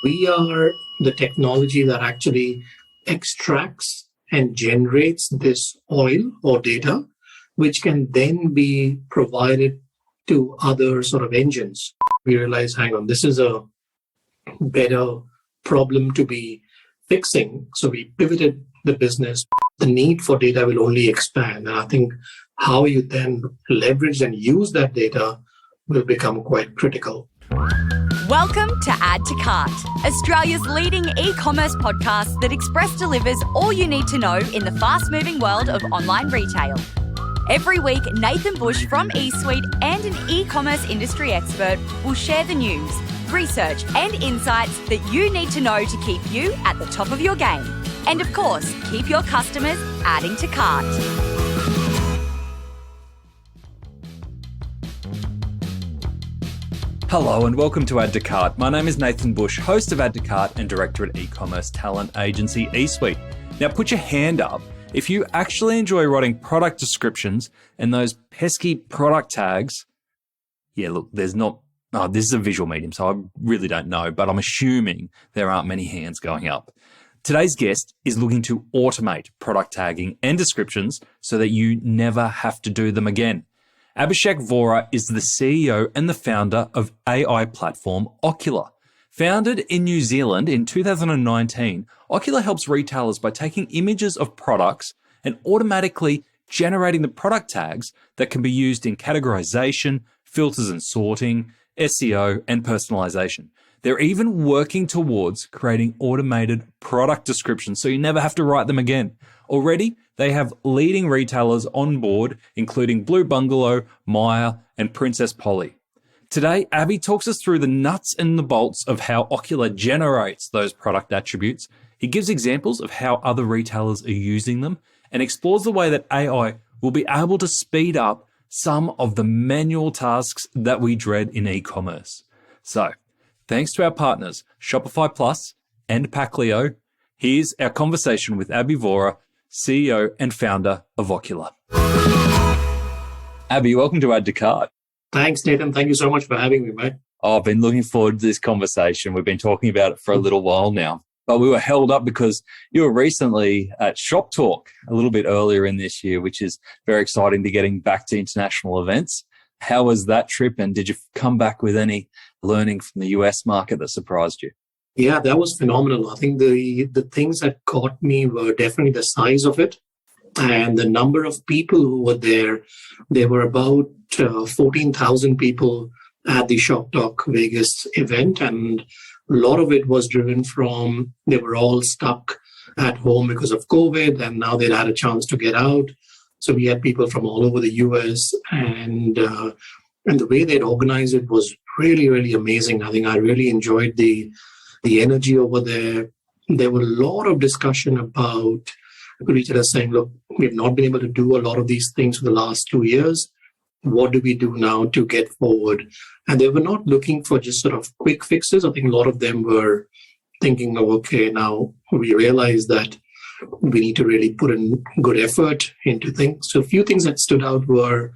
We are the technology that actually extracts and generates this oil or data, which can then be provided to other sort of engines. We realize, hang on, this is a better problem to be fixing. So we pivoted the business. The need for data will only expand. And I think how you then leverage and use that data will become quite critical. Welcome to Add to Cart, Australia's leading e-commerce podcast that express delivers all you need to know in the fast-moving world of online retail. Every week, Nathan Bush from eSuite and an e-commerce industry expert will share the news, research and insights that you need to know to keep you at the top of your game. And of course, keep your customers adding to cart. Hello and welcome to Add to Cart. My name is Nathan Bush, host of Add to Cart and director at e-commerce talent agency eSuite. Now put your hand up if you actually enjoy writing product descriptions and those pesky product tags. Yeah, look, this is a visual medium, so I really don't know, but I'm assuming there aren't many hands going up. Today's guest is looking to automate product tagging and descriptions so that you never have to do them again. Abhishek Vohra is the CEO and the founder of AI platform Okkular. Founded in New Zealand in 2019, Okkular helps retailers by taking images of products and automatically generating the product tags that can be used in categorisation, filters and sorting, SEO, and personalisation. They're even working towards creating automated product descriptions so you never have to write them again. Already, they have leading retailers on board, including Blue Bungalow, Myer and Princess Polly. Today, Abby talks us through the nuts and the bolts of how Okkular generates those product attributes. He gives examples of how other retailers are using them and explores the way that AI will be able to speed up some of the manual tasks that we dread in e-commerce. So, thanks to our partners, Shopify Plus and Packleo, here's our conversation with Abby Vohra, CEO and founder of Okkular. Abby, welcome to Add to Cart. Thanks, Nathan. Thank you so much for having me, mate. Oh, I've been looking forward to this conversation. We've been talking about it for a little while now, but we were held up because you were recently at Shop Talk a little bit earlier in this year, which is very exciting to getting back to international events. How was that trip, and did you come back with any learning from the US market that surprised you? Yeah, that was phenomenal. I think the things that caught me were definitely the size of it and the number of people who were there. There were about 14,000 people at the Shop Talk Vegas event, and a lot of it was driven from they were all stuck at home because of COVID, and now they'd had a chance to get out. So we had people from all over the US, and the way they'd organized it was really, really amazing. I think I really enjoyed the energy over there. There were a lot of discussion about retailers saying, look, we've not been able to do a lot of these things for the last 2 years. What do we do now to get forward? And they were not looking for just sort of quick fixes. I think a lot of them were thinking, oh, okay, now we realize that we need to really put in good effort into things. So a few things that stood out were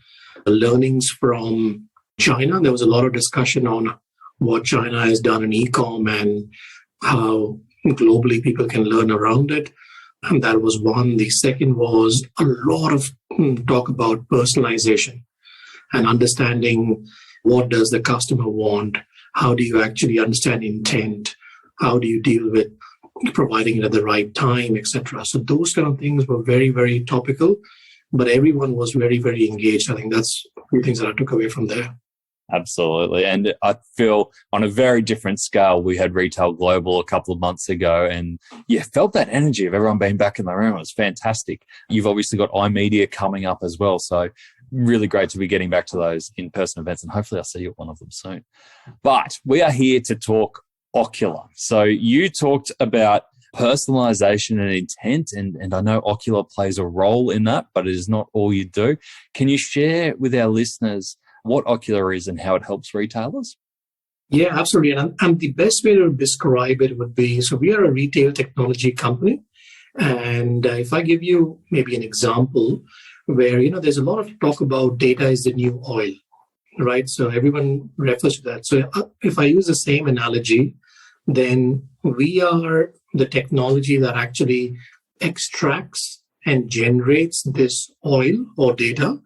learnings from China. There was a lot of discussion on what China has done in e-com and how globally people can learn around it. And that was one. The second was a lot of talk about personalization and understanding what does the customer want? How do you actually understand intent? How do you deal with providing it at the right time, etc. So those kind of things were very, very topical, but everyone was very, very engaged. I think that's a few things that I took away from there. Absolutely. And I feel on a very different scale, we had Retail Global a couple of months ago, and felt that energy of everyone being back in the room. It was fantastic. You've obviously got iMedia coming up as well. So really great to be getting back to those in-person events, and hopefully I'll see you at one of them soon. But we are here to talk Okkular. So you talked about personalisation and intent, and I know Okkular plays a role in that, but it is not all you do. Can you share with our listeners what Okkular is and how it helps retailers? Yeah, absolutely. And the best way to describe it would be, so we are a retail technology company. And if I give you maybe an example where, there's a lot of talk about data is the new oil, right? So everyone refers to that. So if I use the same analogy, then we are the technology that actually extracts and generates this oil or data,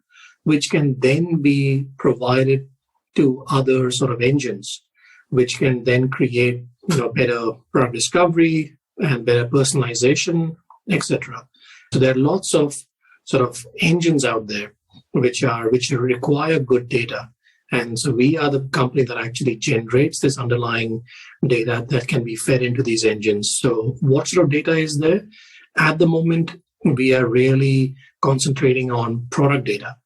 which can then be provided to other sort of engines, which can then create better product discovery and better personalization, etc. So there are lots of sort of engines out there which require good data. And so we are the company that actually generates this underlying data that can be fed into these engines. So what sort of data is there? At the moment, we are really concentrating on product data.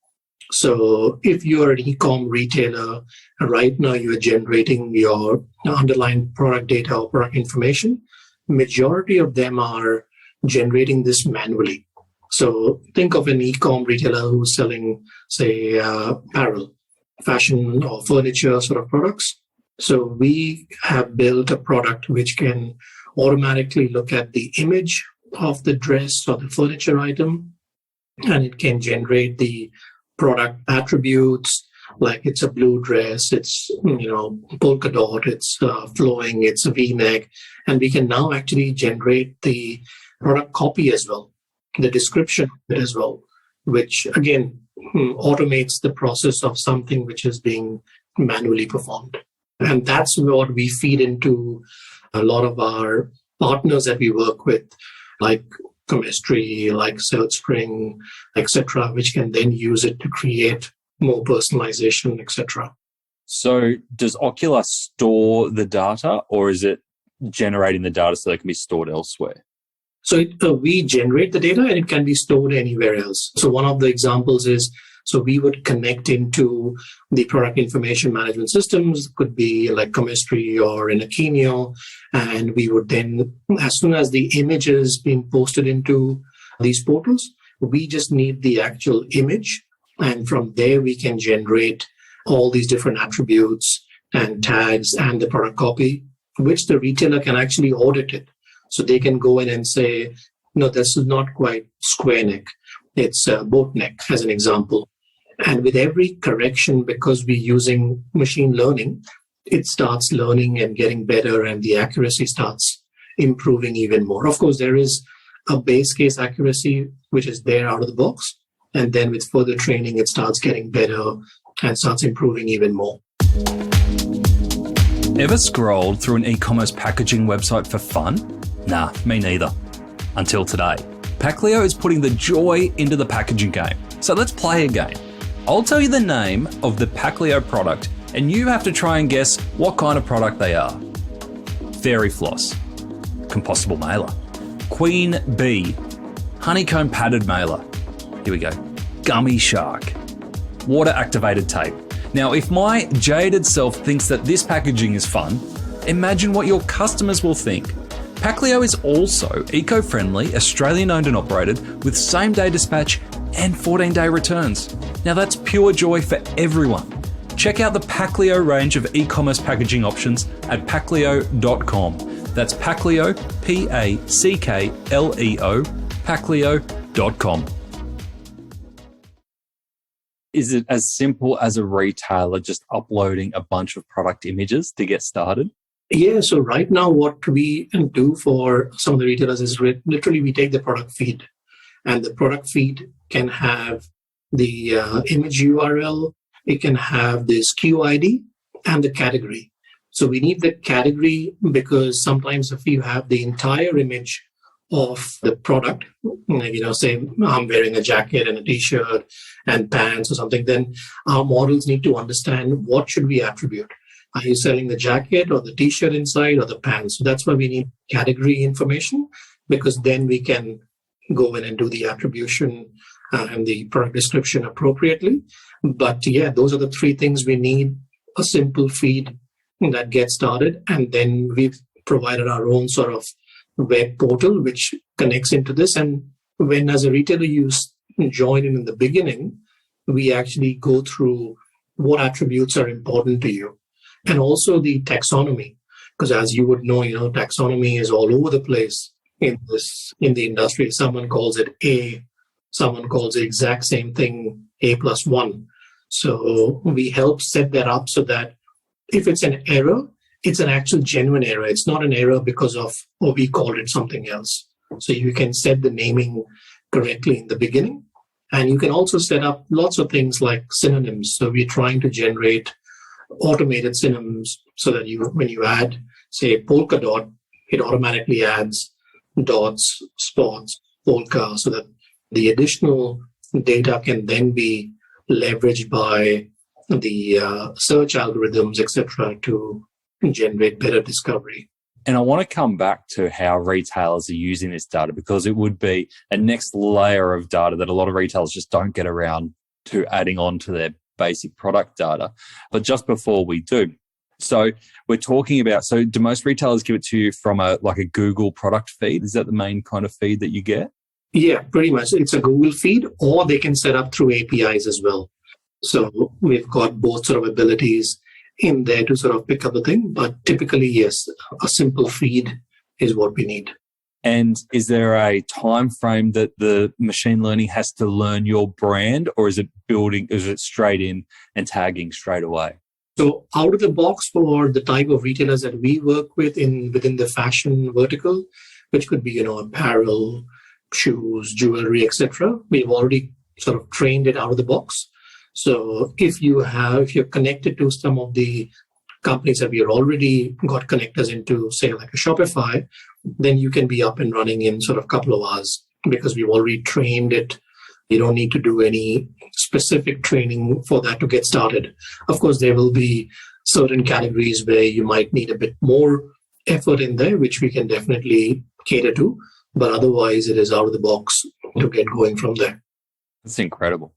So if you're an e-com retailer, right now you're generating your underlying product data or product information. Majority of them are generating this manually. So think of an e-com retailer who's selling, say, apparel, fashion or furniture sort of products. So we have built a product which can automatically look at the image of the dress or the furniture item, and it can generate the product attributes, like it's a blue dress, it's polka dot, it's flowing, it's a V-neck, and we can now actually generate the product copy as well, the description as well, which again automates the process of something which is being manually performed. And that's what we feed into a lot of our partners that we work with, like Chemistry, like SalesSpring, etc., which can then use it to create more personalization, etc. So does Okkular store the data, or is it generating the data so that it can be stored elsewhere? So we generate the data and it can be stored anywhere else. So one of the examples is, so we would connect into the product information management systems, could be like Chemistry or in Akeneo, and we would then, as soon as the image is being posted into these portals, we just need the actual image, and from there we can generate all these different attributes and tags and the product copy, which the retailer can actually audit it. So they can go in and say, no, this is not quite square neck, it's boat neck, as an example. And with every correction, because we're using machine learning, it starts learning and getting better, and the accuracy starts improving even more. Of course, there is a base case accuracy, which is there out of the box. And then with further training, it starts getting better and starts improving even more. Ever scrolled through an e-commerce packaging website for fun? Nah, me neither. Until today. Packleo is putting the joy into the packaging game. So let's play a game. I'll tell you the name of the Packleo product, and you have to try and guess what kind of product they are. Fairy floss, compostable mailer, queen bee, honeycomb padded mailer. Here we go. Gummy shark, water activated tape. Now, if my jaded self thinks that this packaging is fun, imagine what your customers will think. Packleo is also eco-friendly, Australian-owned and operated, with same-day dispatch and 14-day returns. Now that's pure joy for everyone. Check out the Packleo range of e-commerce packaging options at packleo.com. That's Packleo, P-A-C-K-L-E-O, packleo.com. Is it as simple as a retailer just uploading a bunch of product images to get started? Yeah, so right now what we do for some of the retailers is literally we take the product feed, and the product feed can have the image URL, it can have the SKU ID and the category. So we need the category because sometimes if you have the entire image of the product, say I'm wearing a jacket and a t-shirt and pants or something, then our models need to understand what should we attribute. Are you selling the jacket or the t-shirt inside or the pants? So that's why we need category information, because then we can go in and do the attribution and the product description appropriately. But yeah, those are the three things we need: a simple feed that gets started, and then we've provided our own sort of web portal which connects into this. And when as a retailer you join in the beginning, we actually go through what attributes are important to you, and also the taxonomy, because as you would know, taxonomy is all over the place in the industry. Someone calls it A, someone calls the exact same thing A+1. So we help set that up so that if it's an error, it's an actual genuine error. It's not an error because of, or we called it something else. So you can set the naming correctly in the beginning. And you can also set up lots of things like synonyms. So we're trying to generate automated synonyms so that when you add, say, polka dot, it automatically adds dots, spots, polka, so that the additional data can then be leveraged by the search algorithms, etc., to generate better discovery. And I want to come back to how retailers are using this data, because it would be a next layer of data that a lot of retailers just don't get around to adding on to their basic product data. But just before we do, so we're talking about, so do most retailers give it to you from a Google product feed? Is that the main kind of feed that you get? Yeah, pretty much. It's a Google feed, or they can set up through APIs as well. So we've got both sort of abilities in there to sort of pick up the thing. But typically, yes, a simple feed is what we need. And is there a time frame that the machine learning has to learn your brand, or is it straight in and tagging straight away? So out of the box, for the type of retailers that we work with within the fashion vertical, which could be, apparel, shoes, jewelry, etc., we've already sort of trained it out of the box. So if you're connected to some of the companies that we have already got connectors into, say like a Shopify, then you can be up and running in sort of a couple of hours because we've already trained it. You don't need to do any specific training for that to get started. Of course, there will be certain categories where you might need a bit more effort in there, which we can definitely cater to. But otherwise, it is out of the box to get going from there. That's incredible.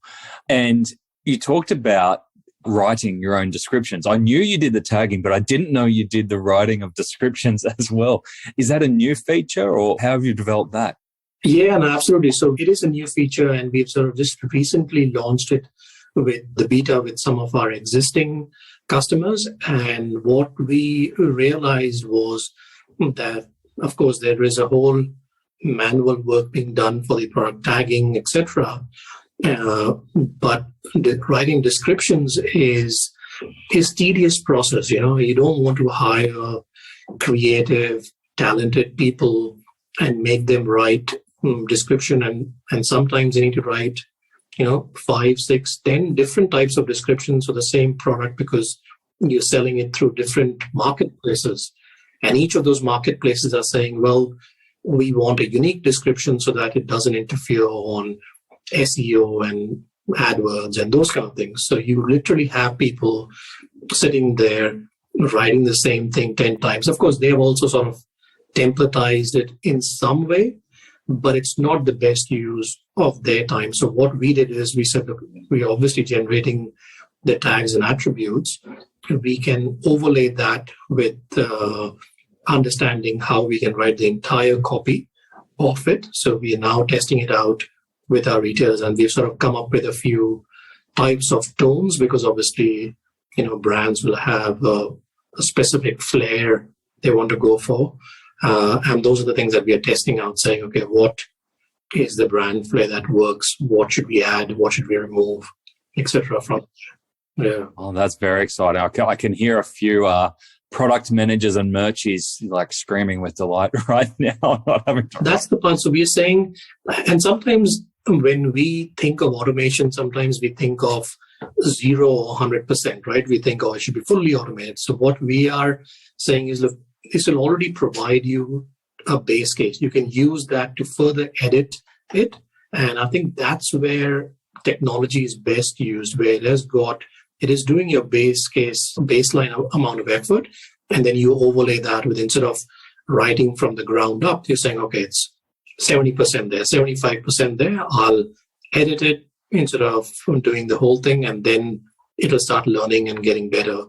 And you talked about writing your own descriptions. I knew you did the tagging, but I didn't know you did the writing of descriptions as well. Is that a new feature, or how have you developed that? Yeah, no, absolutely. So it is a new feature, and we've sort of just recently launched it with the beta with some of our existing customers. And what we realized was that, of course, there is a whole manual work being done for the product tagging, etc. But writing descriptions is tedious process. You don't want to hire creative, talented people and make them write description, and sometimes you need to write 5, 6, 10 different types of descriptions for the same product because you're selling it through different marketplaces, and each of those marketplaces are saying, well, we want a unique description so that it doesn't interfere on SEO and AdWords and those kind of things. So you literally have people sitting there writing the same thing 10 times. Of course, they have also sort of templatized it in some way, but it's not the best use of their time. So what we did is we said, look, we're obviously generating the tags and attributes. We can overlay that with understanding how we can write the entire copy of it. So we are now testing it out with our retailers, and we've sort of come up with a few types of tones because obviously, brands will have a specific flair they want to go for. And those are the things that we are testing out, saying, okay, what is the brand flair that works? What should we add? What should we remove, etc. from. Yeah. Oh, that's very exciting. I can hear a few product managers and merchies like screaming with delight right now. That's the part. So we are saying, and sometimes when we think of automation, sometimes we think of 0 or 100%, right? We think, it should be fully automated. So what we are saying is, look, this will already provide you a base case. You can use that to further edit it. And I think that's where technology is best used, where it is doing your baseline amount of effort, and then you overlay that with, instead of writing from the ground up, you're saying, okay, it's 70% there, 75% there. I'll edit it instead of doing the whole thing, and then it'll start learning and getting better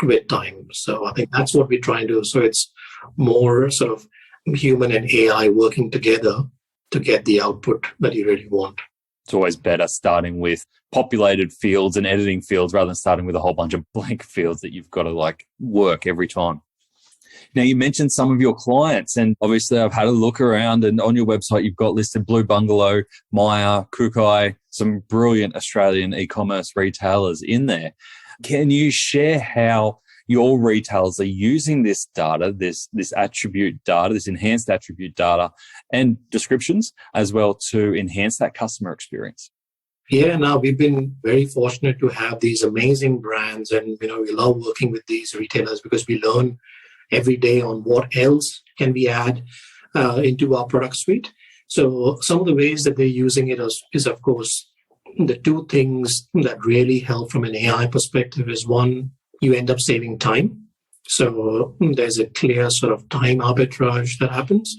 with time. So I think that's what we're trying to do. So it's more sort of human and AI working together to get the output that you really want. It's always better starting with populated fields and editing fields rather than starting with a whole bunch of blank fields that you've got to work every time. Now, you mentioned some of your clients, and obviously I've had a look around, and on your website you've got listed Blue Bungalow, Myer, Kukai, some brilliant Australian e-commerce retailers in there. Can you share how your retailers are using this data, this attribute data, this enhanced attribute data and descriptions as well to enhance that customer experience. Yeah, now we've been very fortunate to have these amazing brands, and we love working with these retailers because we learn every day on what else can we add into our product suite. So some of the ways that they're using it is of course, the two things that really help from an AI perspective is one, you end up saving time. So there's a clear sort of time arbitrage that happens.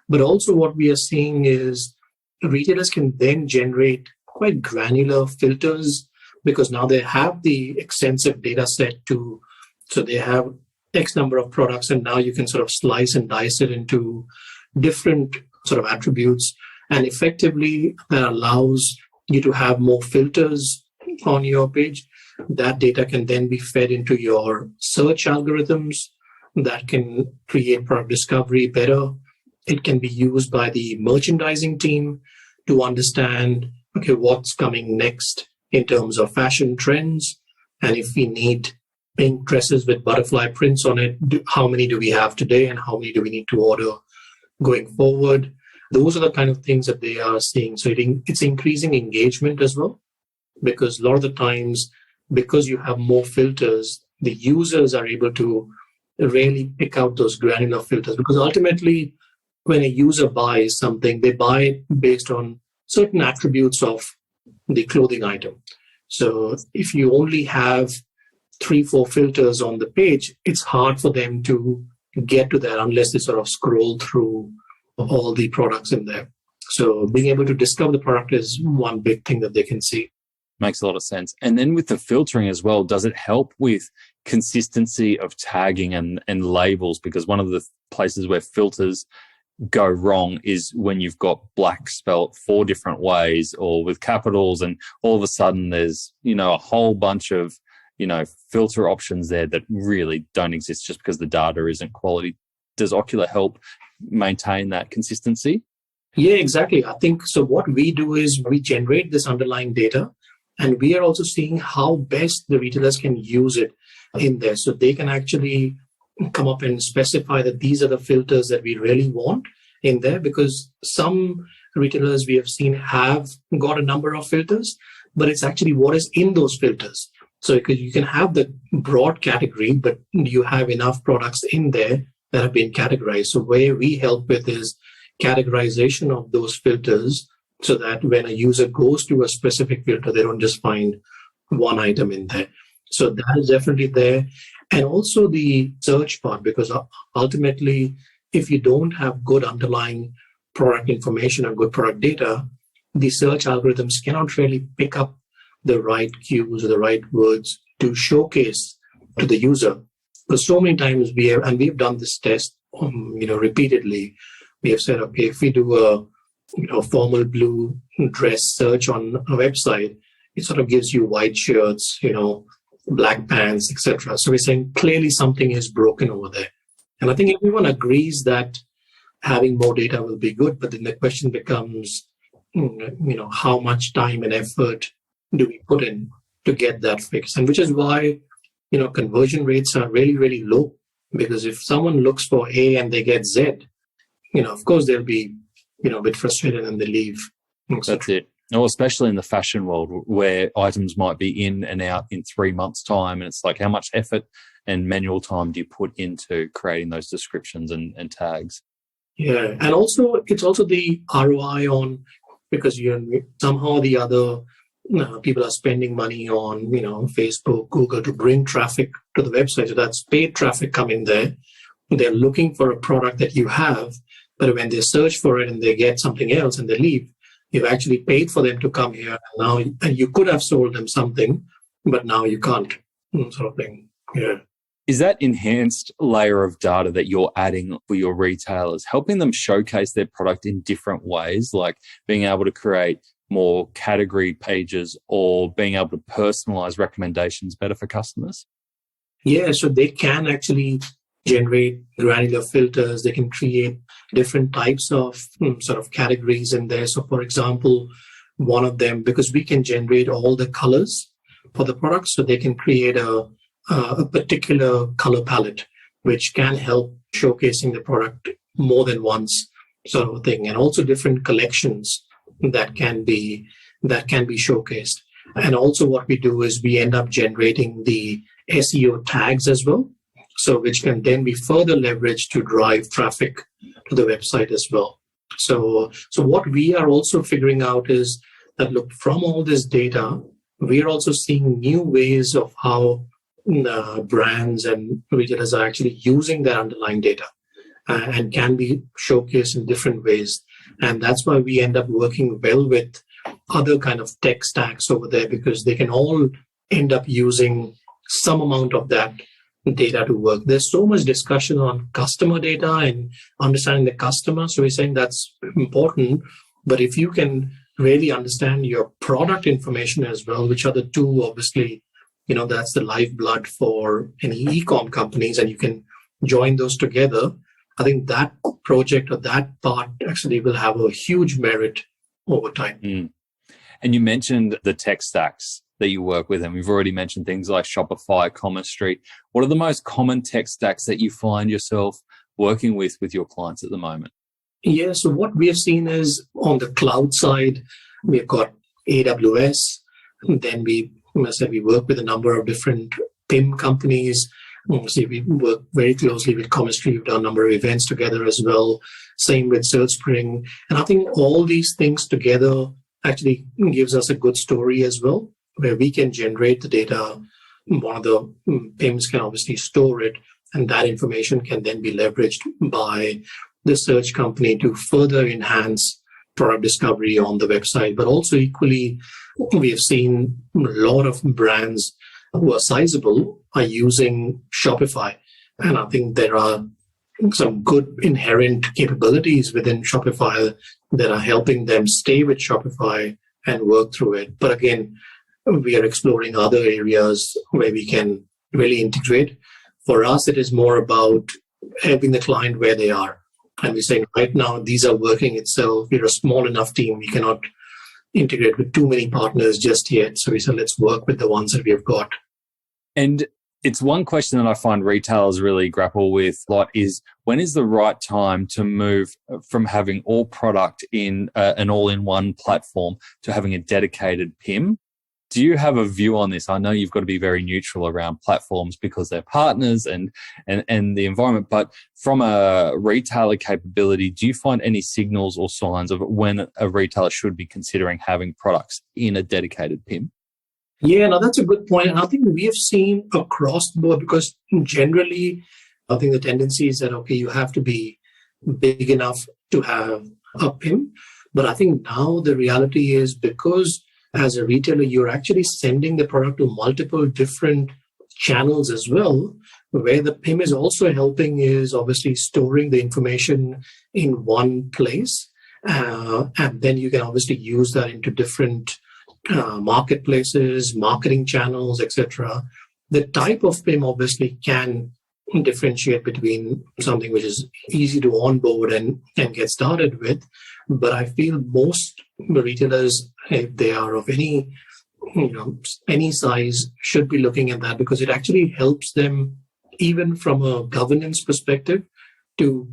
But also what we are seeing is retailers can then generate quite granular filters because now they have the extensive data set so they have X number of products, and now you can sort of slice and dice it into different sort of attributes. And effectively that allows you to have more filters on your page. That data can then be fed into your search algorithms that can create product discovery better. It can be used by the merchandising team to understand, okay, what's coming next in terms of fashion trends. And if we need pink dresses with butterfly prints on it, how many do we have today and how many do we need to order going forward? Those are the kind of things that they are seeing. So it's increasing engagement as well, because a lot of the times, because you have more filters, the users are able to really pick out those granular filters. Because ultimately, when a user buys something, they buy it based on certain attributes of the clothing item. So if you only have 3-4 filters on the page, it's hard for them to get to that unless they sort of scroll through all the products in there. So being able to discover the product is one big thing that they can see. Makes a lot of sense. And then with the filtering as well, does it help with consistency of tagging and labels? Because one of the places where filters go wrong is when you've got black spelt 4 different ways or with capitals, and all of a sudden there's, a whole bunch of, filter options there that really don't exist just because the data isn't quality. Does Okkular help maintain that consistency? Yeah, exactly. I think so. What we do is we generate this underlying data, and we are also seeing how best the retailers can use it in there. So they can actually come up and specify that these are the filters that we really want in there, because some retailers we have seen have got a number of filters, but it's actually what is in those filters. So you can have the broad category, but you have enough products in there that have been categorized. So where we help with is categorization of those filters, so that when a user goes to a specific filter, they don't just find one item in there. So that is definitely there. And also the search part, because ultimately, if you don't have good underlying product information or good product data, the search algorithms cannot really pick up the right cues or the right words to showcase to the user. Because so many times we've done this test, repeatedly. We have said, okay, if we do a formal blue dress search on a website, it sort of gives you white shirts, black pants, etc. So we're saying clearly something is broken over there. And I think everyone agrees that having more data will be good, but then the question becomes, how much time and effort do we put in to get that fixed? And which is why, conversion rates are really, really low, because if someone looks for A and they get Z, of course they'll be, a bit frustrated and they leave. That's it. Or especially in the fashion world where items might be in and out in 3 months' time. And it's like, how much effort and manual time do you put into creating those descriptions and tags? Yeah. And also, it's also the ROI on, because somehow or the other, people are spending money on, Facebook, Google to bring traffic to the website. So that's paid traffic coming there. They're looking for a product that you have, but when they search for it and they get something else and they leave, you've actually paid for them to come here. And you could have sold them something, but now you can't, sort of thing. Yeah. Is that enhanced layer of data that you're adding for your retailers helping them showcase their product in different ways, like being able to create more category pages or being able to personalize recommendations better for customers? Yeah, so they can actually generate granular filters. They can create different types of sort of categories in there. So for example, one of them, because we can generate all the colors for the products, so they can create a a particular color palette, which can help showcasing the product more than once, sort of thing, and also different collections that can be showcased. And also what we do is we end up generating the SEO tags as well, so which can then be further leveraged to drive traffic to the website as well. So what we are also figuring out is that, look, from all this data, we are also seeing new ways of how brands and retailers are actually using their underlying data and can be showcased in different ways. And that's why we end up working well with other kind of tech stacks over there, because they can all end up using some amount of that data to work. There's so much discussion on customer data and understanding the customer. So we're saying that's important. But if you can really understand your product information as well, which are the two, obviously, that's the lifeblood for any e-com companies, and you can join those together, I think that project or that part actually will have a huge merit over time. Mm. And you mentioned the tech stacks that you work with, and we've already mentioned things like Shopify, Commerce Street. What are the most common tech stacks that you find yourself working with your clients at the moment? Yeah, so what we have seen is on the cloud side, we've got AWS, and then we work with a number of different PIM companies. Obviously, we work very closely with Commerce Street. We've done a number of events together as well. Same with SearchSpring. And I think all these things together actually gives us a good story as well, where we can generate the data. One of the PIMs can obviously store it, and that information can then be leveraged by the search company to further enhance product discovery on the website. But also equally, we have seen a lot of brands who are sizable are using Shopify. And I think there are some good inherent capabilities within Shopify that are helping them stay with Shopify and work through it. But again, we are exploring other areas where we can really integrate. For us, it is more about helping the client where they are. And we're saying right now, these are working itself. We're a small enough team. We cannot integrate with too many partners just yet. So we said, let's work with the ones that we have got. And it's one question that I find retailers really grapple with a lot is, when is the right time to move from having all product in an all-in-one platform to having a dedicated PIM? Do you have a view on this? I know you've got to be very neutral around platforms because they're partners and the environment, but from a retailer capability, do you find any signals or signs of when a retailer should be considering having products in a dedicated PIM? Yeah, no, that's a good point. And I think we have seen across the board, because generally, I think the tendency is that, okay, you have to be big enough to have a PIM. But I think now the reality is, because as a retailer, you're actually sending the product to multiple different channels as well, where the PIM is also helping is obviously storing the information in one place. And then you can obviously use that into different marketplaces, marketing channels, etc. The type of PIM obviously can differentiate between something which is easy to onboard and get started with. But I feel most retailers, if they are of any size, should be looking at that, because it actually helps them, even from a governance perspective, to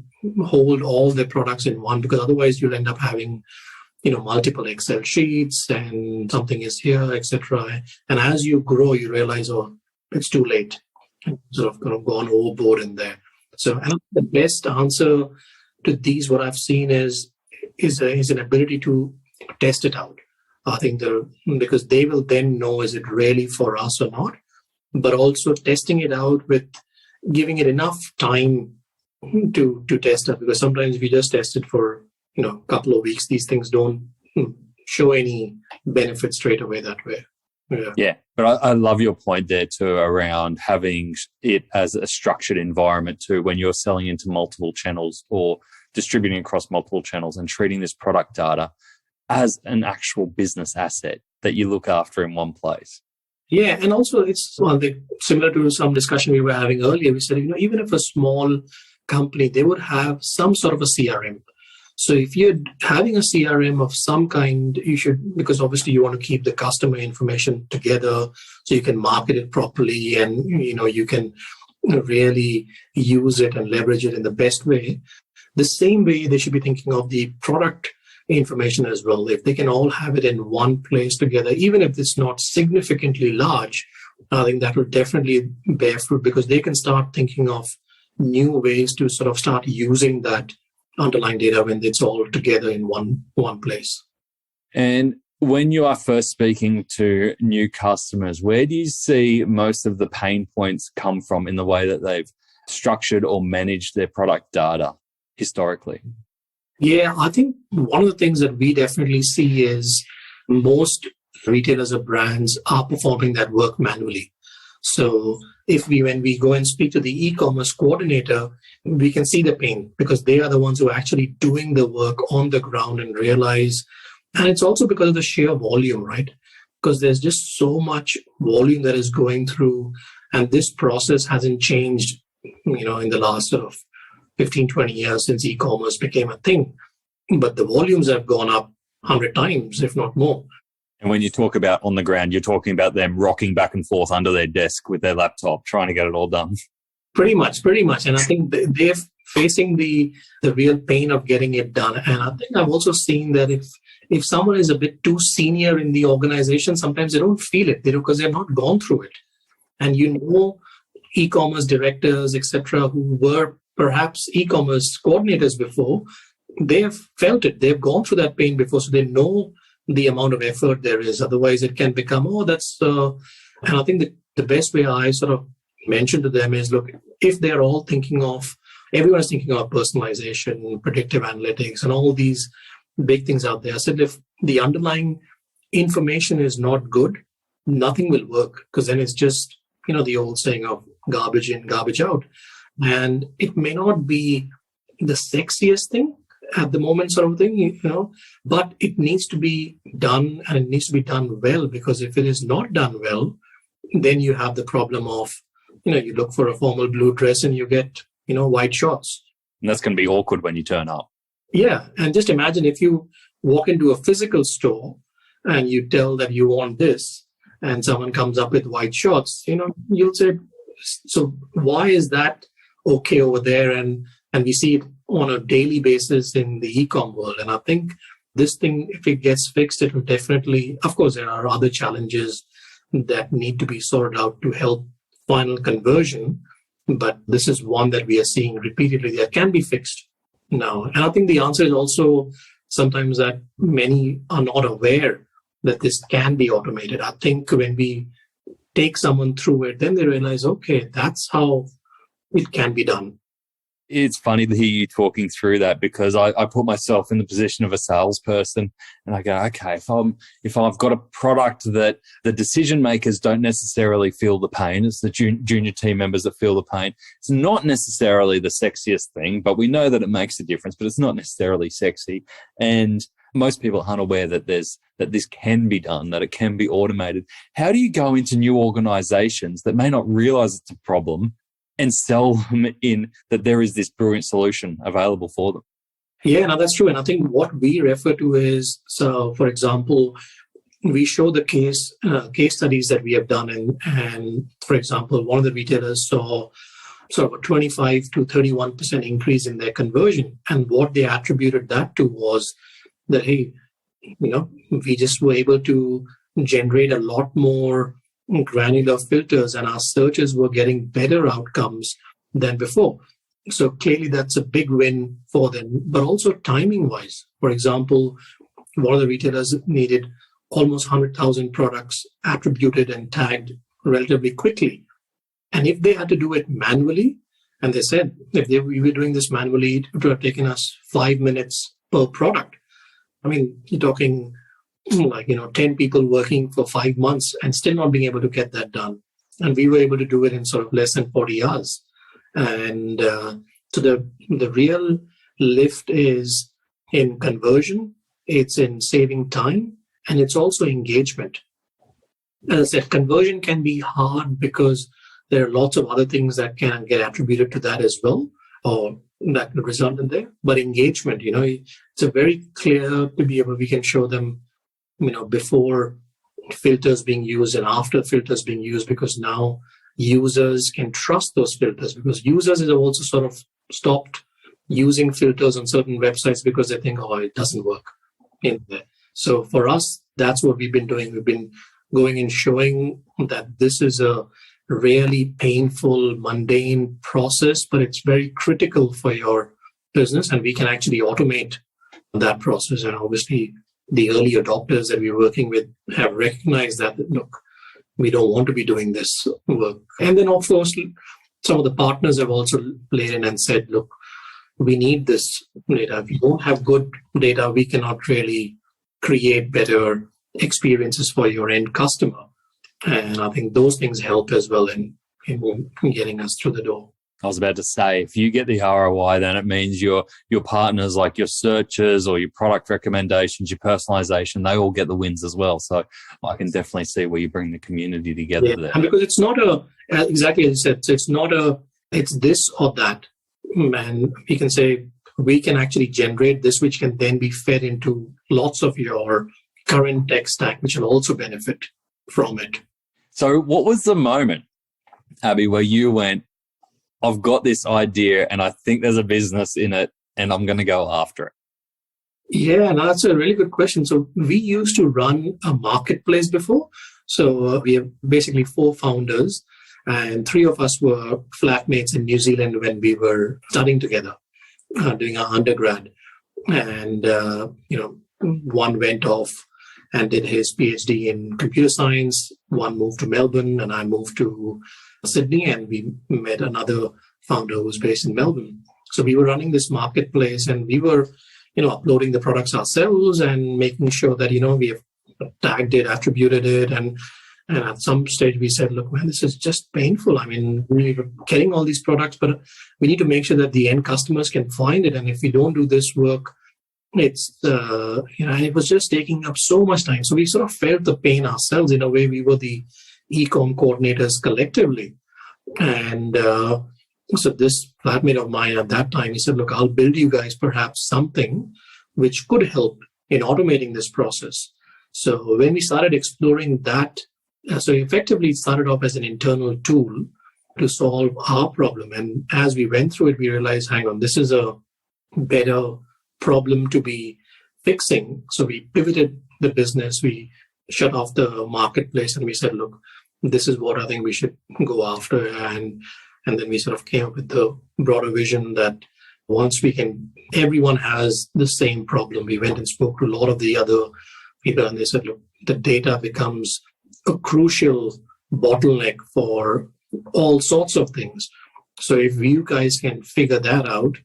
hold all their products in one, because otherwise you'll end up having multiple Excel sheets and something is here, etc. And as you grow, you realize, oh, it's too late. And sort of gone overboard in there. So and the best answer to these, what I've seen is an ability to test it out. I think because they will then know, is it really for us or not? But also testing it out with giving it enough time to test it, because sometimes if you just test it for a couple of weeks, these things don't show any benefit straight away that way. Yeah, but I love your point there too around having it as a structured environment too, when you're selling into multiple channels or distributing across multiple channels, and treating this product data as an actual business asset that you look after in one place. Yeah, and also it's one thing similar to some discussion we were having earlier. We said, even if a small company, they would have some sort of a CRM. So if you're having a CRM of some kind, you should, because obviously you want to keep the customer information together so you can market it properly and, you can really use it and leverage it in the best way. The same way they should be thinking of the product information as well. If they can all have it in one place together, even if it's not significantly large, I think that will definitely bear fruit because they can start thinking of new ways to sort of start using that underlying data when it's all together in one place. And when you are first speaking to new customers, where do you see most of the pain points come from in the way that they've structured or managed their product data historically? Yeah, I think one of the things that we definitely see is most retailers or brands are performing that work manually. So when we go and speak to the e-commerce coordinator, we can see the pain because they are the ones who are actually doing the work on the ground and realize. And it's also because of the sheer volume, right? Because there's just so much volume that is going through. And this process hasn't changed, in the last sort of 15, 20 years since e-commerce became a thing. But the volumes have gone up 100 times, if not more. And when you talk about on the ground, you're talking about them rocking back and forth under their desk with their laptop, trying to get it all done. Pretty much. And I think they're facing the real pain of getting it done. And I think I've also seen that if someone is a bit too senior in the organization, sometimes they don't feel it because they've not gone through it. And e-commerce directors, etc., who were perhaps e-commerce coordinators before, they have felt it. They've gone through that pain before, so they know the amount of effort there is. Otherwise, it can become, that's... and I think the best way I sort of mention to them is, look, if they're all everyone is thinking of personalization, predictive analytics, and all these big things out there. I said, if the underlying information is not good, nothing will work because then it's just, the old saying of garbage in, garbage out. And it may not be the sexiest thing at the moment sort of thing, but it needs to be done and it needs to be done well, because if it is not done well, then you have the problem of, you look for a formal blue dress and you get, white shorts. And that's going to be awkward when you turn up. Yeah. And just imagine if you walk into a physical store and you tell that you want this and someone comes up with white shorts, you'll say, so why is that okay over there? And we see it on a daily basis in the e-com world. And I think this thing, if it gets fixed, it will definitely, of course, there are other challenges that need to be sorted out to help final conversion. But this is one that we are seeing repeatedly that can be fixed now. And I think the answer is also sometimes that many are not aware that this can be automated. I think when we take someone through it, then they realize, okay, that's how it can be done. It's funny to hear you talking through that because I put myself in the position of a salesperson and I go, okay, if I've got a product that the decision makers don't necessarily feel the pain, it's the junior team members that feel the pain. It's not necessarily the sexiest thing, but we know that it makes a difference, but it's not necessarily sexy. And most people aren't aware that this can be done, that it can be automated. How do you go into new organizations that may not realize it's a problem and sell them in that there is this brilliant solution available for them? Yeah, no, that's true. And I think what we refer to is, so for example, we show the case studies that we have done. And for example, one of the retailers saw sort of a 25 to 31% increase in their conversion. And what they attributed that to was that, hey, we just were able to generate a lot more granular filters and our searches were getting better outcomes than before. So clearly that's a big win for them, but also timing wise. For example, one of the retailers needed almost 100,000 products attributed and tagged relatively quickly. And if they had to do it manually, and they said, we were doing this manually, it would have taken us 5 minutes per product. I mean, you're talking 10 people working for 5 months and still not being able to get that done. And we were able to do it in sort of less than 40 hours. And so the real lift is in conversion, it's in saving time, and it's also engagement. As I said, conversion can be hard because there are lots of other things that can get attributed to that as well. Or that could result in there. But engagement, it's a very clear to be able, we can show them, before filters being used and after filters being used, because now users can trust those filters, because users have also sort of stopped using filters on certain websites because they think, it doesn't work in there. So for us, that's what we've been doing. We've been going and showing that this is a really painful, mundane process, but it's very critical for your business, and we can actually automate that process. And obviously, the early adopters that we're working with have recognized that, look, we don't want to be doing this work. And then, of course, some of the partners have also played in and said, look, we need this data. If you don't have good data, we cannot really create better experiences for your end customer. And I think those things help as well in getting us through the door. I was about to say, if you get the ROI, then it means your partners, like your searches or your product recommendations, your personalization, they all get the wins as well. So I can definitely see where you bring the community together there. And because it's not exactly as you said, so it's this or that. And we can say, we can actually generate this, which can then be fed into lots of your current tech stack, which will also benefit from it. So what was the moment, Abby, where you went, I've got this idea and I think there's a business in it and I'm going to go after it? Yeah, no, that's a really good question. So we used to run a marketplace before. So we have basically 4 founders, and 3 of us were flatmates in New Zealand when we were studying together, doing our undergrad. And, one went off and did his PhD in computer science. One moved to Melbourne and I moved to Sydney, and we met another founder who was based in Melbourne. So we were running this marketplace and we were, uploading the products ourselves and making sure that, we have tagged it, attributed it. And at some stage we said, look, man, this is just painful. I mean, we're getting all these products, but we need to make sure that the end customers can find it. And if we don't do this work, it's, it was just taking up so much time. So we sort of felt the pain ourselves. In a way, we were the e-com coordinators collectively. And so this flatmate of mine at that time, he said, look, I'll build you guys perhaps something which could help in automating this process. So when we started exploring that, so effectively it started off as an internal tool to solve our problem. And as we went through it, we realized, hang on, this is a better problem to be fixing. So we pivoted the business, we shut off the marketplace, and we said, look, this is what I think we should go after. And then we sort of came up with the broader vision that once everyone has the same problem. We went and spoke to a lot of the other people, and they said, look, the data becomes a crucial bottleneck for all sorts of things. So if you guys can figure that out,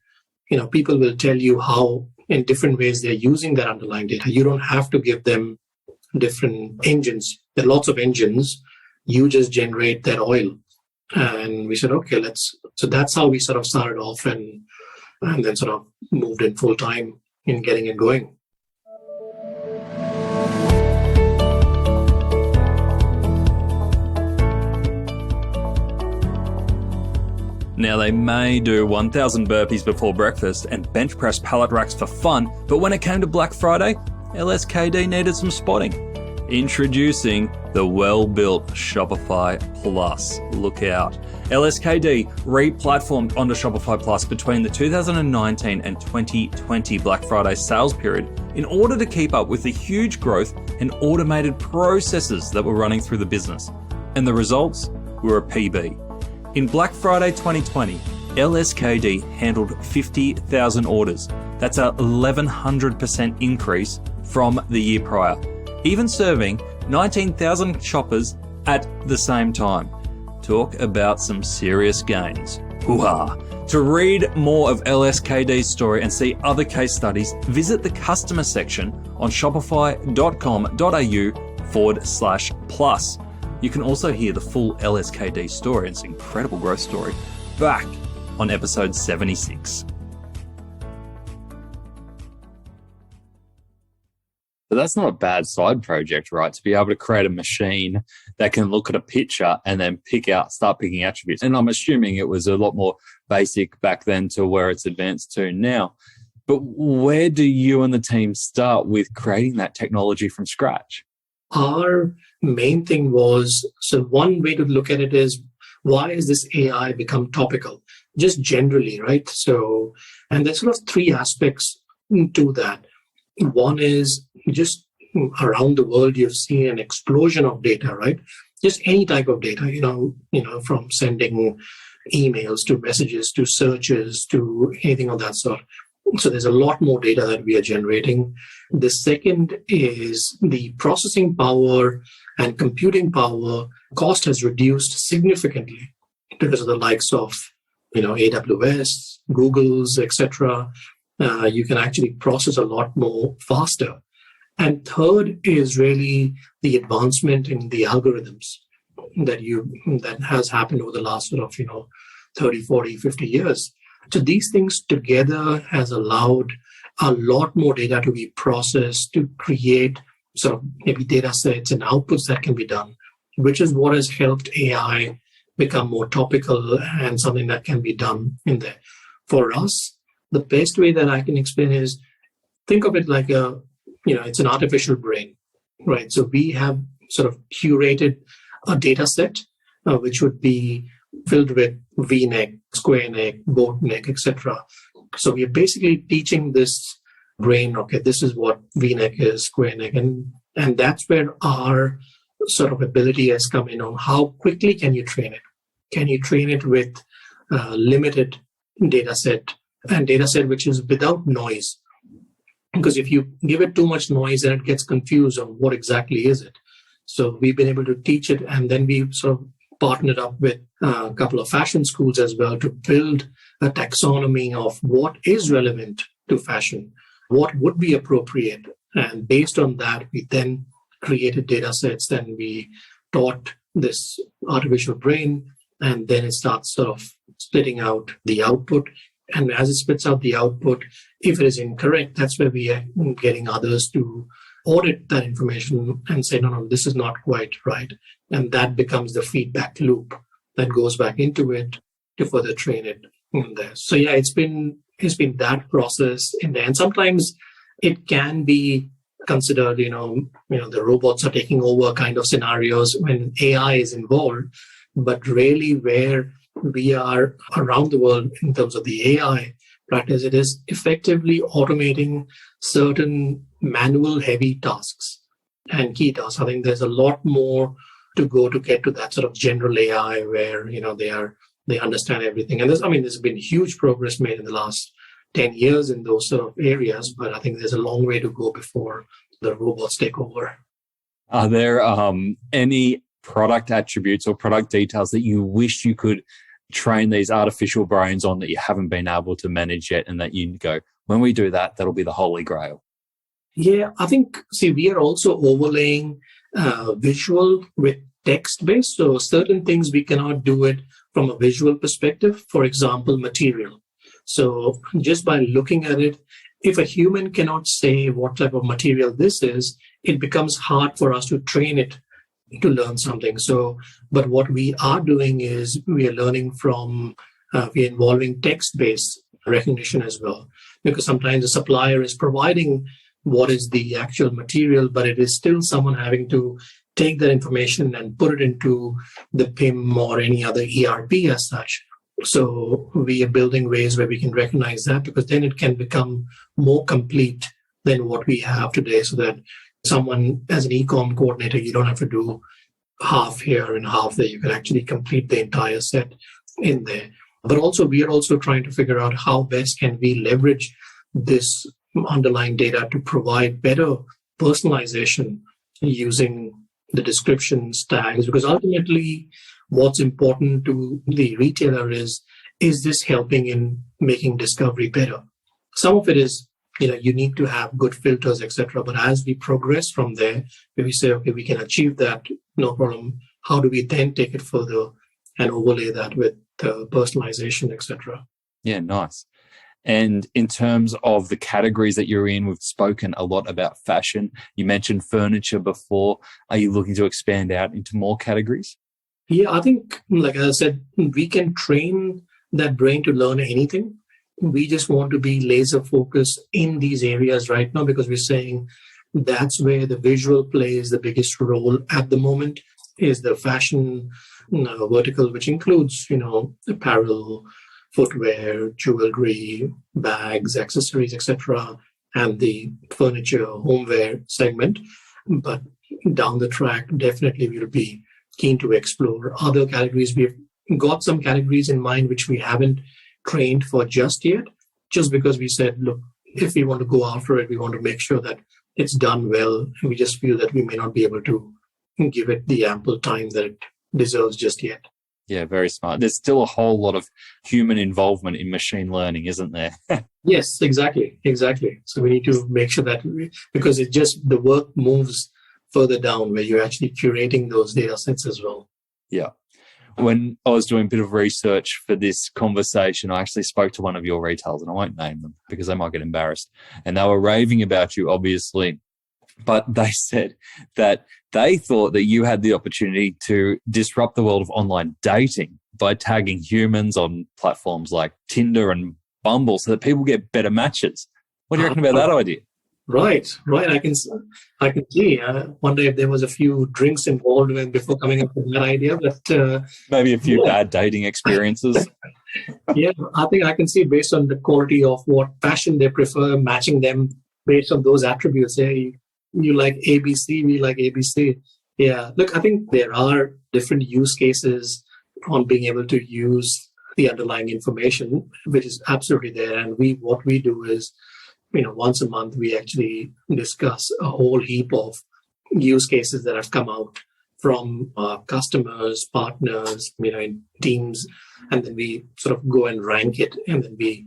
people will tell you how in different ways they're using that underlying data. You don't have to give them different engines. There are lots of engines. You just generate that oil. And we said, okay, so that's how we sort of started off and then sort of moved in full time in getting it going. Now, they may do 1,000 burpees before breakfast and bench press pallet racks for fun, but when it came to Black Friday, LSKD needed some spotting. Introducing the well-built Shopify Plus. Look out. LSKD re-platformed onto Shopify Plus between the 2019 and 2020 Black Friday sales period in order to keep up with the huge growth and automated processes that were running through the business. And the results were a PB. In Black Friday 2020, LSKD handled 50,000 orders. That's a 1,100% increase from the year prior, even serving 19,000 shoppers at the same time. Talk about some serious gains. Hoo-ha! To read more of LSKD's story and see other case studies, visit the customer section on shopify.com.au/plus. You can also hear the full LSKD story and its incredible growth story back on episode 76. But that's not a bad side project, right? To be able to create a machine that can look at a picture and then start picking attributes. And I'm assuming it was a lot more basic back then to where it's advanced to now. But where do you and the team start with creating that technology from scratch? Our main thing was, so one way to look at it is, why has this AI become topical? Just generally, right? So, and there's sort of three aspects to that. One is just around the world, you've seen an explosion of data, right? Just any type of data, from sending emails to messages to searches to anything of that sort. So there's a lot more data that we are generating. The second is the processing power and computing power cost has reduced significantly because of the likes of, AWS, Google's, etc. You can actually process a lot more faster. And third is really the advancement in the algorithms that has happened over the last sort of, 30, 40, 50 years. So these things together has allowed a lot more data to be processed to create sort of maybe data sets and outputs that can be done, which is what has helped AI become more topical and something that can be done in there. For us, the best way that I can explain is, think of it like it's an artificial brain, right? So we have sort of curated a data set, which would be filled with V-neck, square neck, boat neck, etc. So we are basically teaching this brain, okay, this is what V-neck is, square neck, and that's where our sort of ability has come in on how quickly can you train it? Can you train it with limited data set and data set which is without noise? Because if you give it too much noise, then it gets confused on what exactly is it. So we've been able to teach it, and then we sort of partnered up with a couple of fashion schools as well to build a taxonomy of what is relevant to fashion, what would be appropriate. And based on that, we then created data sets, then we taught this artificial brain, and then it starts sort of splitting out the output. And as it spits out the output, if it is incorrect, that's where we are getting others to audit that information and say, no, this is not quite right. And that becomes the feedback loop that goes back into it to further train it in there. So yeah, it's been that process in there. And sometimes it can be considered, the robots are taking over kind of scenarios when AI is involved. But really where we are around the world in terms of the AI practice, it is effectively automating certain manual heavy tasks and key tasks. I think there's a lot more to go to get to that sort of general AI where, they understand everything. And there's been huge progress made in the last 10 years in those sort of areas, but I think there's a long way to go before the robots take over. Are there any product attributes or product details that you wish you could train these artificial brains on that you haven't been able to manage yet, and that you go, when we do that, that'll be the holy grail? Yeah, I think, we are also overlaying visual with text-based. So certain things we cannot do it from a visual perspective. For example, material. So just by looking at it, if a human cannot say what type of material this is, it becomes hard for us to train it to learn something. So, but what we are doing is we are learning from, we're involving text-based recognition as well, because sometimes the supplier is providing what is the actual material, but it is still someone having to take that information and put it into the PIM or any other ERP as such. So we are building ways where we can recognize that, because then it can become more complete than what we have today, so that someone as an e-com coordinator, you don't have to do half here and half there. You can actually complete the entire set in there. But also, we are also trying to figure out how best can we leverage this underlying data to provide better personalization using the descriptions, tags, because ultimately what's important to the retailer is this helping in making discovery better? Some of it is, you need to have good filters, etc. But as we progress from there, where we say, okay, we can achieve that, no problem. How do we then take it further and overlay that with personalization, etc.? Yeah, nice. And in terms of the categories that you're in, we've spoken a lot about fashion. You mentioned furniture before. Are you looking to expand out into more categories? Yeah, I think, like I said, we can train that brain to learn anything. We just want to be laser focused in these areas right now because we're saying that's where the visual plays the biggest role at the moment, is the fashion vertical, which includes, apparel, footwear, jewelry, bags, accessories, etc., and the furniture, homeware segment. But down the track, definitely we'll be keen to explore other categories. We've got some categories in mind which we haven't trained for just yet, just because we said, look, if we want to go after it, we want to make sure that it's done well. And we just feel that we may not be able to give it the ample time that it deserves just yet. Yeah, very smart. There's still a whole lot of human involvement in machine learning, isn't there? Yes, exactly. So we need to make sure that because the work moves further down where you're actually curating those data sets as well. Yeah. When I was doing a bit of research for this conversation, I actually spoke to one of your retailers, and I won't name them because they might get embarrassed. And they were raving about you, obviously. But they said that they thought that you had the opportunity to disrupt the world of online dating by tagging humans on platforms like Tinder and Bumble so that people get better matches. What do you reckon about that idea? Right. I can see. Wonder if there was a few drinks involved before coming up with that idea, but maybe a few bad dating experiences. Yeah, I think I can see based on the quality of what fashion they prefer, matching them based on those attributes. Hey, you like ABC, we like ABC. Yeah, look, I think there are different use cases on being able to use the underlying information, which is absolutely there. And what we do is, once a month, we actually discuss a whole heap of use cases that have come out from customers, partners, in teams, and then we sort of go and rank it, and then we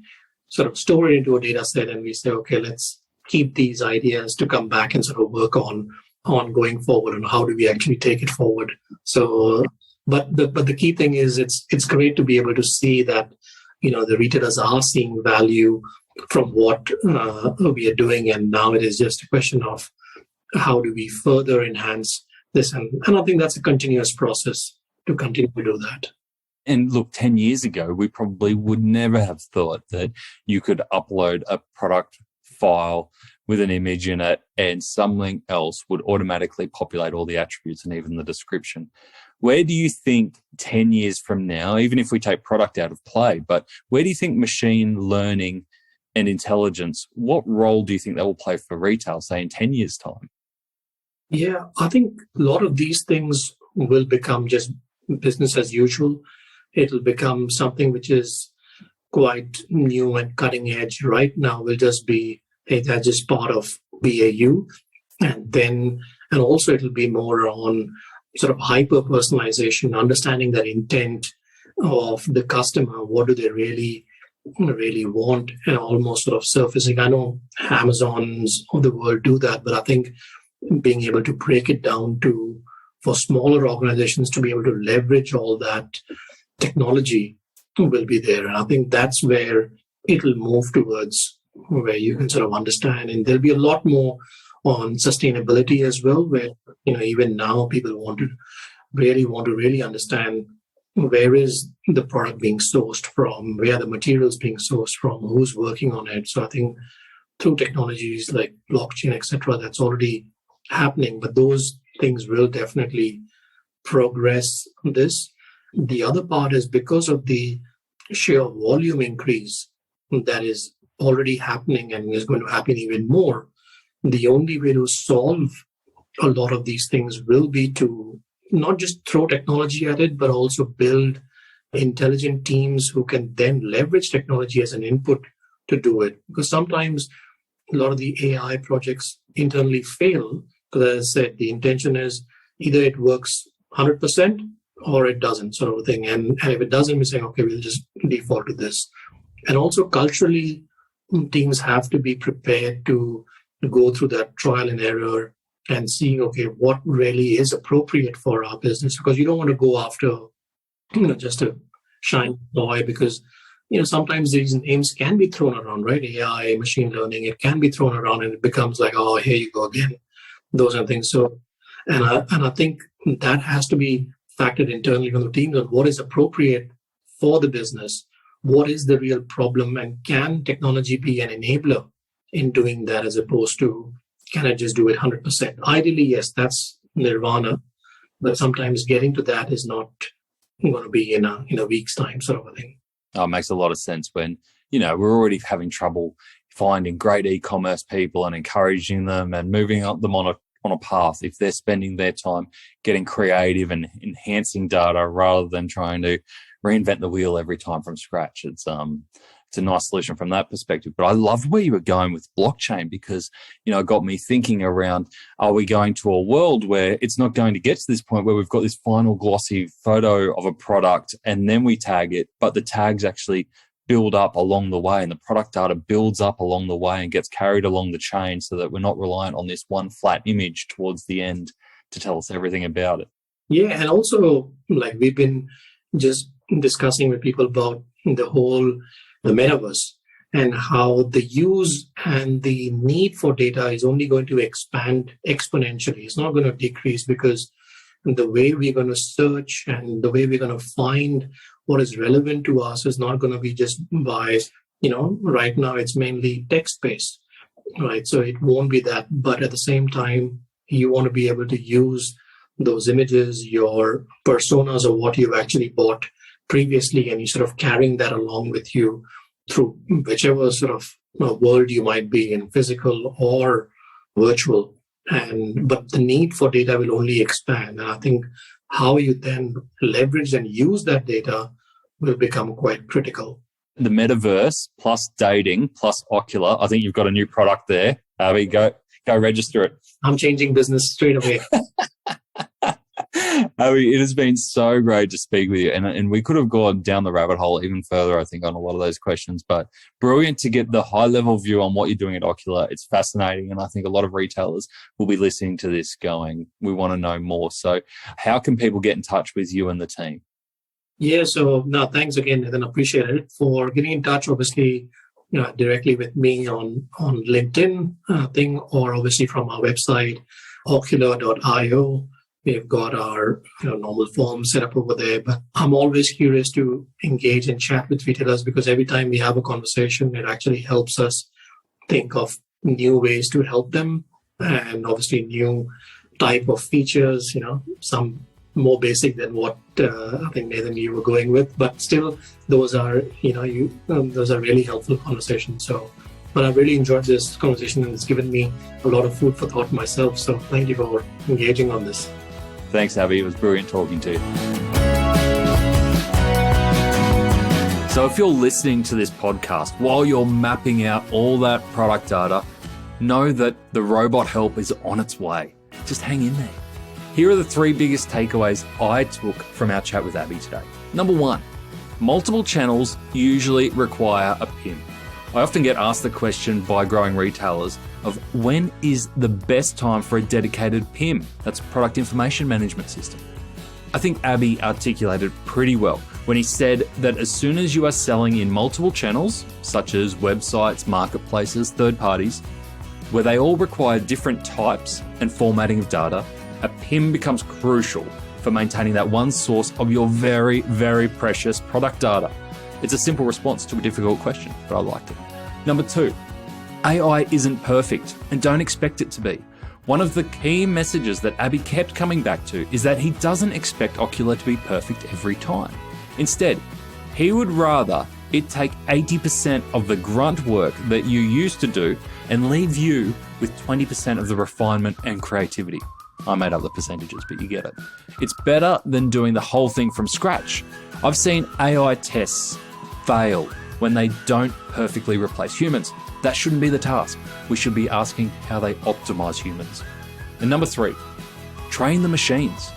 sort of store it into a data set, and we say, okay, let's keep these ideas to come back and sort of work on going forward, and how do we actually take it forward. So, but the key thing is it's great to be able to see that the retailers are seeing value from what we are doing, and now it is just a question of how do we further enhance this, and I think that's a continuous process to continue to do that. And look, 10 years ago, we probably would never have thought that you could upload a product file with an image in it and something else would automatically populate all the attributes and even the description. Where do you think 10 years from now, even if we take product out of play, but where do you think machine learning and intelligence, what role do you think that will play for retail, say in 10 years' time? Yeah, I think a lot of these things will become just business as usual. It'll become something which is quite new and cutting edge. Right now will just be, hey, that's just part of BAU. And also it'll be more on sort of hyper personalization, understanding that intent of the customer. What do they really want, and almost sort of surfacing. I know Amazons of the world do that, but I think being able to break it down for smaller organizations to be able to leverage all that technology will be there. And I think that's where it'll move towards, where you can sort of understand. And there'll be a lot more on sustainability as well, where, even now people want to really understand where is the product being sourced from, where the materials being sourced from, who's working on it. So I think through technologies like blockchain, etc., that's already happening, but those things will definitely progress this. The other part is because of the sheer volume increase that is already happening and is going to happen even more, the only way to solve a lot of these things will be to not just throw technology at it, but also build intelligent teams who can then leverage technology as an input to do it. Because sometimes a lot of the AI projects internally fail, because as I said, the intention is either it works 100% or it doesn't, sort of thing. And if it doesn't, we're saying, okay, we'll just default to this. And also culturally, teams have to be prepared to go through that trial and error and seeing, okay, what really is appropriate for our business. Because you don't want to go after, just a shiny toy, because, sometimes these names can be thrown around, right? AI, machine learning, it can be thrown around and it becomes like, oh, here you go again. Those are things. So, and I think that has to be factored internally from the team on what is appropriate for the business, what is the real problem, and can technology be an enabler in doing that, as opposed to can I just do it 100%? Ideally, yes, that's nirvana, but sometimes getting to that is not going to be in a week's time, sort of a thing. Oh, it makes a lot of sense when, we're already having trouble finding great e-commerce people and encouraging them and moving up them on a path. If they're spending their time getting creative and enhancing data rather than trying to reinvent the wheel every time from scratch, it's a nice solution from that perspective. But I love where you were going with blockchain, because, it got me thinking around, are we going to a world where it's not going to get to this point where we've got this final glossy photo of a product and then we tag it, but the tags actually build up along the way and the product data builds up along the way and gets carried along the chain, so that we're not reliant on this one flat image towards the end to tell us everything about it. Yeah, and also, like, we've been just discussing with people about the metaverse, and how the use and the need for data is only going to expand exponentially. It's not going to decrease, because the way we're going to search and the way we're going to find what is relevant to us is not going to be just by, right now it's mainly text-based, right? So it won't be that. But at the same time, you want to be able to use those images, your personas of what you've actually bought previously, and you sort of carrying that along with you through whichever sort of world you might be in, physical or virtual. But the need for data will only expand. And I think how you then leverage and use that data will become quite critical. The metaverse plus dating plus Okkular. I think you've got a new product there. Abhi, go register it. I'm changing business straight away. Abhi, it has been so great to speak with you. And we could have gone down the rabbit hole even further, I think, on a lot of those questions. But brilliant to get the high-level view on what you're doing at Okkular. It's fascinating. And I think a lot of retailers will be listening to this going, we want to know more. So how can people get in touch with you and the team? Yeah, so no, thanks again, Nathan. Appreciate it for getting in touch, obviously, directly with me on LinkedIn thing, or obviously from our website, okkular.io. We've got our normal form set up over there. But I'm always curious to engage and chat with retailers, because every time we have a conversation, it actually helps us think of new ways to help them, and obviously new type of features, some more basic than what I think, Nathan, you were going with. But still, those are, those are really helpful conversations. So, but I've really enjoyed this conversation, and it's given me a lot of food for thought myself. So thank you for engaging on this. Thanks, Abhi. It was brilliant talking to you. So if you're listening to this podcast while you're mapping out all that product data, know that the robot help is on its way. Just hang in there. Here are the 3 biggest takeaways I took from our chat with Abhi today. Number 1, multiple channels usually require a PIM. I often get asked the question by growing retailers of when is the best time for a dedicated PIM, that's Product Information Management System. I think Abhi articulated pretty well when he said that as soon as you are selling in multiple channels, such as websites, marketplaces, third parties, where they all require different types and formatting of data, a PIM becomes crucial for maintaining that one source of your very, very precious product data. It's a simple response to a difficult question, but I liked it. Number 2, AI isn't perfect, and don't expect it to be. One of the key messages that Abhi kept coming back to is that he doesn't expect Okkular to be perfect every time. Instead, he would rather it take 80% of the grunt work that you used to do and leave you with 20% of the refinement and creativity. I made up the percentages, but you get it. It's better than doing the whole thing from scratch. I've seen AI tests fail when they don't perfectly replace humans. That shouldn't be the task. We should be asking how they optimize humans. And number 3, train the machines.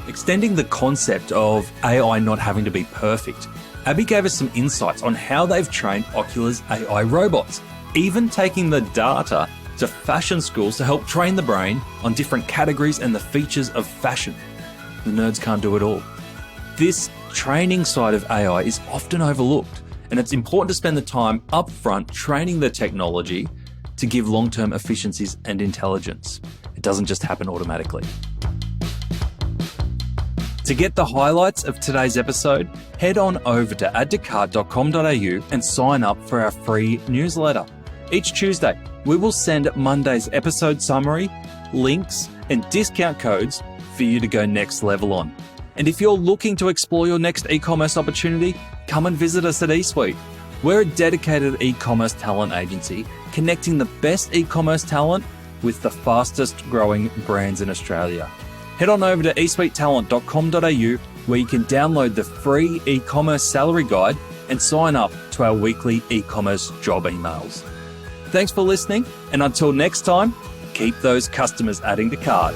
Extending the concept of AI not having to be perfect, Abhi gave us some insights on how they've trained Okkular's AI robots, even taking the data to fashion schools to help train the brain on different categories and the features of fashion. The nerds can't do it all. This training side of AI is often overlooked, and it's important to spend the time upfront training the technology to give long-term efficiencies and intelligence. It doesn't just happen automatically. To get the highlights of today's episode, head on over to addtocart.com.au and sign up for our free newsletter. Each Tuesday, we will send Monday's episode summary, links, and discount codes for you to go next level on. And if you're looking to explore your next e-commerce opportunity, come and visit us at eSuite. We're a dedicated e-commerce talent agency connecting the best e-commerce talent with the fastest growing brands in Australia. Head on over to eSuitetalent.com.au where you can download the free e-commerce salary guide and sign up to our weekly e-commerce job emails. Thanks for listening, and until next time, keep those customers adding to cart.